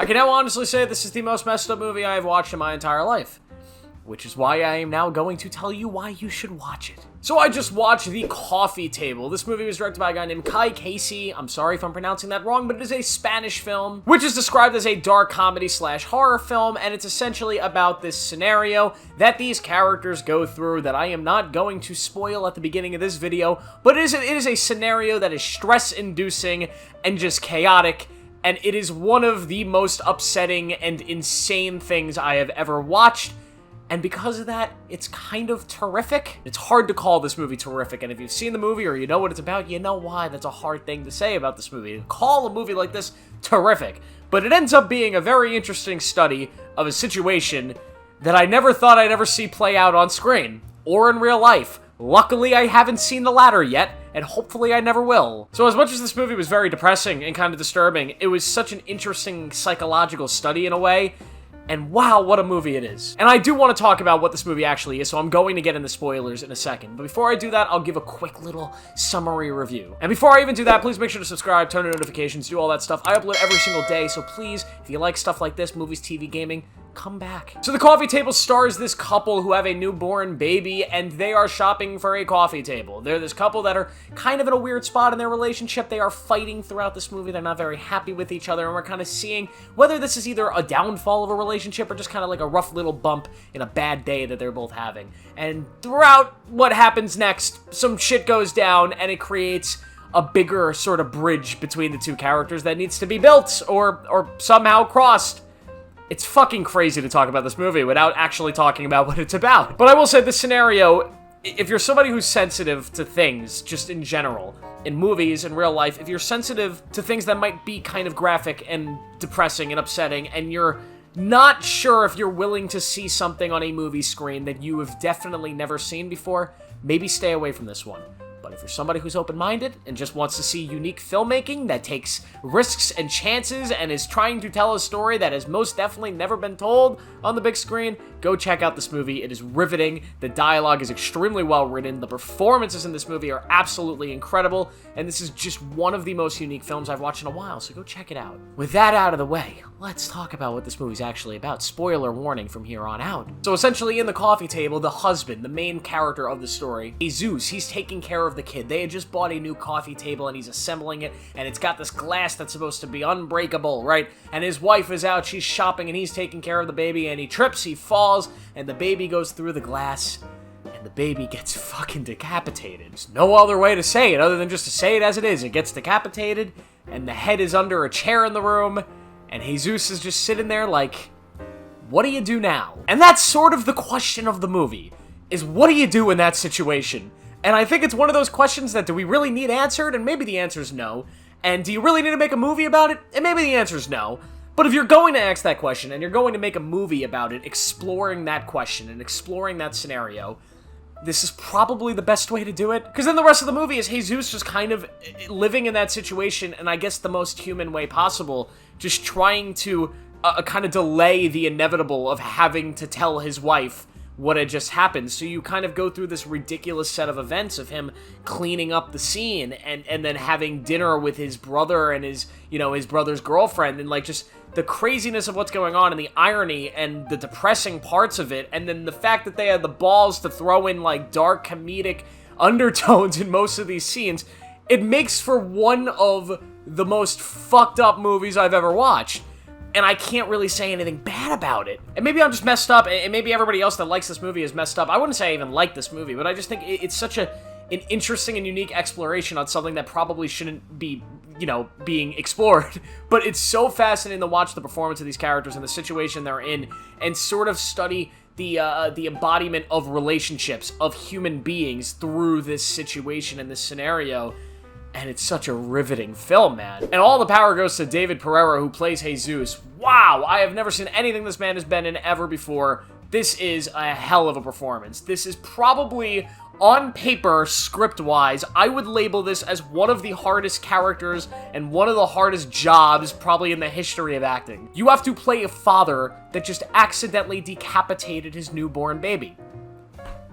I can now honestly say this is the most messed up movie I have watched in my entire life, which is why I am now going to tell you why you should watch it. So I just watched The Coffee Table. This movie was directed by a guy named Kai Casey. I'm sorry if I'm pronouncing that wrong, but it is a Spanish film, which is described as a dark comedy slash horror film, and it's essentially about this scenario that these characters go through that I am not going to spoil at the beginning of this video, but it is a scenario that is stress-inducing and just chaotic, and it is one of the most upsetting and insane things I have ever watched. And because of that, it's kind of terrific. It's hard to call this movie terrific, and if you've seen the movie or you know what it's about, you know why that's a hard thing to say about this movie. To call a movie like this terrific. But it ends up being a very interesting study of a situation that I never thought I'd ever see play out on screen, or in real life. Luckily, I haven't seen the latter yet, and hopefully I never will. So as much as this movie was very depressing and kind of disturbing, it was such an interesting psychological study in a way. And wow, what a movie it is. And I do want to talk about what this movie actually is, so I'm going to get into spoilers in a second. But before I do that, I'll give a quick little summary review. And before I even do that, please make sure to subscribe, turn on notifications, do all that stuff. I upload every single day, so please, if you like stuff like this, movies, TV, gaming, come back. So The Coffee Table stars this couple who have a newborn baby, and they are shopping for a coffee table. They're this couple that are kind of in a weird spot in their relationship. They are fighting throughout this movie. They're not very happy with each other, and we're kind of seeing whether this is either a downfall of a relationship or just kind of like a rough little bump in a bad day that they're both having. And throughout what happens next, some shit goes down, and it creates a bigger sort of bridge between the two characters that needs to be built or somehow crossed. It's fucking crazy to talk about this movie without actually talking about what it's about. But I will say this scenario, if you're somebody who's sensitive to things, just in general, in movies, in real life, if you're sensitive to things that might be kind of graphic and depressing and upsetting, and you're not sure if you're willing to see something on a movie screen that you have definitely never seen before, maybe stay away from this one. But if you're somebody who's open-minded and just wants to see unique filmmaking that takes risks and chances and is trying to tell a story that has most definitely never been told on the big screen, go check out this movie. It is riveting. The dialogue is extremely well written. The performances in this movie are absolutely incredible. And this is just one of the most unique films I've watched in a while, so go check it out. With that out of the way, let's talk about what this movie's actually about. Spoiler warning from here on out. So essentially in The Coffee Table, the husband, the main character of the story, Jesus, he's taking care of the kid. They had just bought a new coffee table and he's assembling it, and it's got this glass that's supposed to be unbreakable, right? And his wife is out, she's shopping, and he's taking care of the baby, and he trips, he falls, and the baby goes through the glass, and the baby gets fucking decapitated. There's no other way to say it other than just to say it as it is. It gets decapitated, and the head is under a chair in the room, and Jesus is just sitting there like, what do you do now? And that's sort of the question of the movie, is what do you do in that situation? And I think it's one of those questions that do we really need answered? And maybe the answer is no. And do you really need to make a movie about it? And maybe the answer is no. But if you're going to ask that question and you're going to make a movie about it, exploring that question and exploring that scenario, this is probably the best way to do it. Because then the rest of the movie is Jesus just kind of living in that situation, and I guess the most human way possible, just trying to kind of delay the inevitable of having to tell his wife what had just happened. So you kind of go through this ridiculous set of events of him cleaning up the scene and then having dinner with his brother and his brother's girlfriend, and like just the craziness of what's going on and the irony and the depressing parts of it, and then the fact that they had the balls to throw in like dark comedic undertones in most of these scenes. It makes for one of the most fucked up movies I've ever watched. And I can't really say anything bad about it. And maybe I'm just messed up, and maybe everybody else that likes this movie is messed up. I wouldn't say I even like this movie, but I just think it's such an interesting and unique exploration on something that probably shouldn't be, being explored. But it's so fascinating to watch the performance of these characters and the situation they're in, and sort of study the embodiment of relationships, of human beings through this situation and this scenario. And it's such a riveting film, man. And all the power goes to David Pereira, who plays Jesus. Wow, I have never seen anything this man has been in ever before. This is a hell of a performance. This is probably, on paper, script-wise, I would label this as one of the hardest characters and one of the hardest jobs probably in the history of acting. You have to play a father that just accidentally decapitated his newborn baby.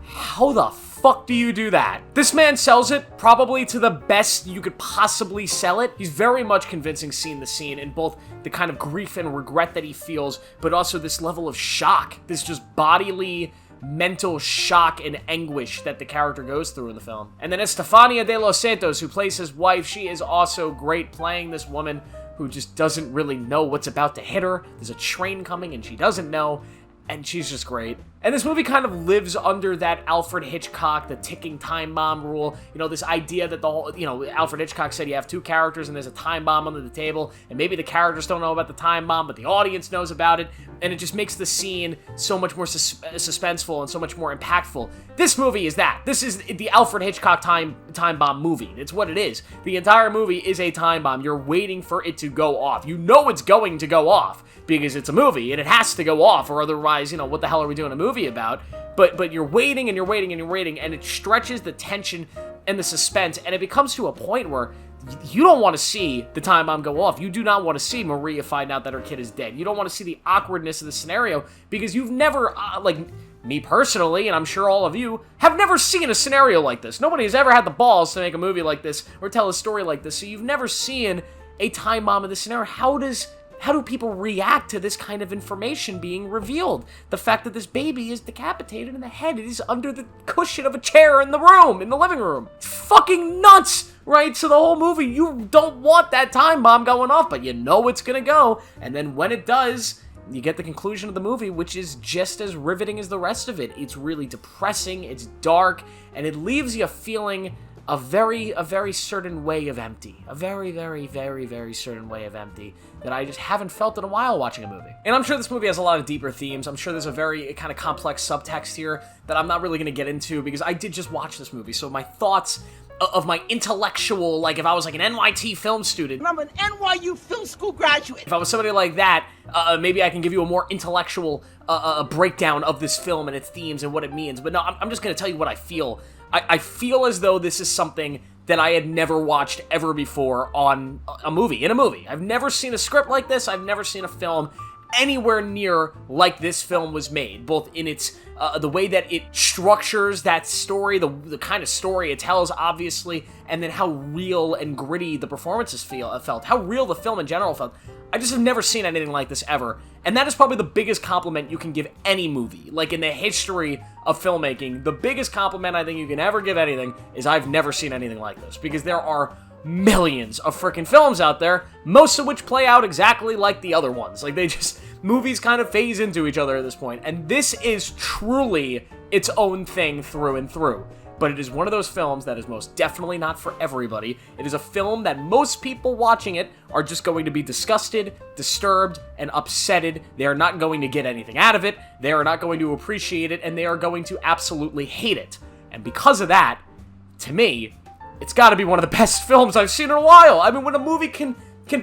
How the fuck do you do that? This man sells it probably to the best you could possibly sell it. He's very much convincing scene to scene in both the kind of grief and regret that he feels, but also this level of shock, this just bodily, mental shock and anguish that the character goes through in the film. And then Estefania de los Santos, who plays his wife, she is also great playing this woman who just doesn't really know what's about to hit her. There's a train coming and she doesn't know, and she's just great. And this movie kind of lives under that Alfred Hitchcock, the ticking time bomb rule. You know, this idea that the whole, Alfred Hitchcock said you have two characters and there's a time bomb under the table, and maybe the characters don't know about the time bomb, but the audience knows about it, and it just makes the scene so much more suspenseful and so much more impactful. This movie is that. This is the Alfred Hitchcock time bomb movie. It's what it is. The entire movie is a time bomb. You're waiting for it to go off. You know it's going to go off because it's a movie and it has to go off, or otherwise, what the hell are we doing a movie about? But you're waiting and you're waiting and you're waiting, and it stretches the tension and the suspense, and it becomes to a point where you don't want to see the time bomb go off. You do not want to see Maria find out that her kid is dead. You don't want to see the awkwardness of the scenario because you've never, me personally, and I'm sure all of you, have never seen a scenario like this. Nobody has ever had the balls to make a movie like this or tell a story like this, so you've never seen a time bomb in this scenario. How do people react to this kind of information being revealed? The fact that this baby is decapitated in the head, it is under the cushion of a chair in the living room. It's fucking nuts, right? So the whole movie, you don't want that time bomb going off, but you know it's gonna go. And then when it does, you get the conclusion of the movie, which is just as riveting as the rest of it. It's really depressing, it's dark, and it leaves you feeling a very certain way of empty. A very, very, very, very certain way of empty that I just haven't felt in a while watching a movie. And I'm sure this movie has a lot of deeper themes. I'm sure there's a very kind of complex subtext here that I'm not really going to get into because I did just watch this movie. So my thoughts of my intellectual, like if I was like an NYT film student. I'm an NYU film school graduate. If I was somebody like that, maybe I can give you a more intellectual breakdown of this film and its themes and what it means. But no, I'm just going to tell you what I feel. I feel as though this is something that I had never watched ever before in a movie. I've never seen a script like this. I've never seen a film anywhere near like this film was made, both in its the way that it structures that story, the kind of story it tells, obviously, and then how real and gritty the performances felt, how real the film in general felt. I just have never seen anything like this ever, and that is probably the biggest compliment you can give any movie. Like, in the history of filmmaking, the biggest compliment I think you can ever give anything is I've never seen anything like this, because there are millions of freaking films out there, most of which play out exactly like the other ones. Like, movies kind of phase into each other at this point, and this is truly its own thing through and through. But it is one of those films that is most definitely not for everybody. It is a film that most people watching it are just going to be disgusted, disturbed, and upsetted. They are not going to get anything out of it, they are not going to appreciate it, and they are going to absolutely hate it. And because of that, to me, it's got to be one of the best films I've seen in a while. I mean, when a movie can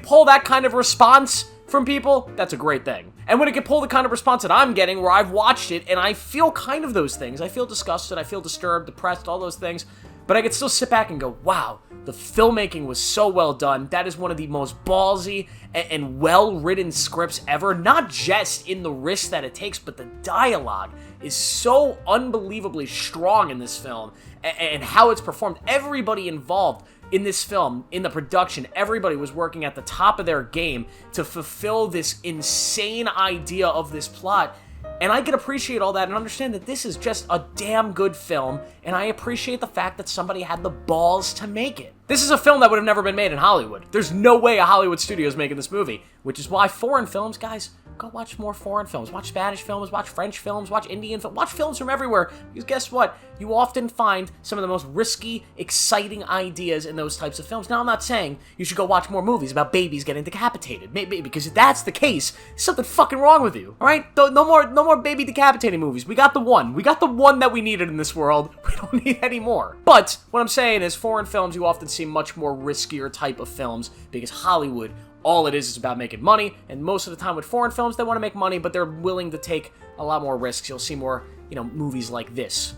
pull that kind of response from people, that's a great thing. And when it can pull the kind of response that I'm getting, where I've watched it and I feel kind of those things. I feel disgusted, I feel disturbed, depressed, all those things. But I can still sit back and go, wow, the filmmaking was so well done. That is one of the most ballsy and well-written scripts ever. Not just in the risk that it takes, but the dialogue is so unbelievably strong in this film. And how it's performed. Everybody involved in this film, in the production, everybody was working at the top of their game to fulfill this insane idea of this plot. And I can appreciate all that and understand that this is just a damn good film, and I appreciate the fact that somebody had the balls to make it. This is a film that would have never been made in Hollywood. There's no way a Hollywood studio is making this movie, which is why foreign films, guys, go watch more foreign films. Watch Spanish films, watch French films, watch Indian films, watch films from everywhere. Because guess what? You often find some of the most risky, exciting ideas in those types of films. Now, I'm not saying you should go watch more movies about babies getting decapitated. Maybe, because if that's the case, there's something fucking wrong with you. All right? No more baby decapitating movies. We got the one. We got the one that we needed in this world. We don't need any more. But what I'm saying is foreign films, you often see much more riskier type of films because Hollywood, all it is about making money, and most of the time with foreign films, they want to make money, but they're willing to take a lot more risks. You'll see more, movies like this.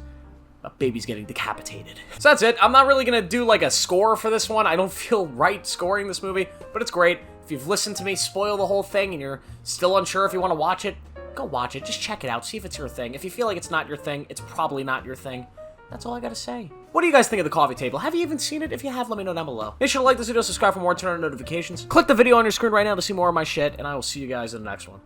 Babies getting decapitated. So that's it. I'm not really gonna do like a score for this one. I don't feel right scoring this movie, but it's great. If you've listened to me spoil the whole thing and you're still unsure if you want to watch it, go watch it. Just check it out. See if it's your thing. If you feel like it's not your thing, it's probably not your thing. That's all I gotta say. What do you guys think of The Coffee Table? Have you even seen it? If you have, let me know down below. Make sure to like this video, subscribe for more, turn on notifications. Click the video on your screen right now to see more of my shit, and I will see you guys in the next one.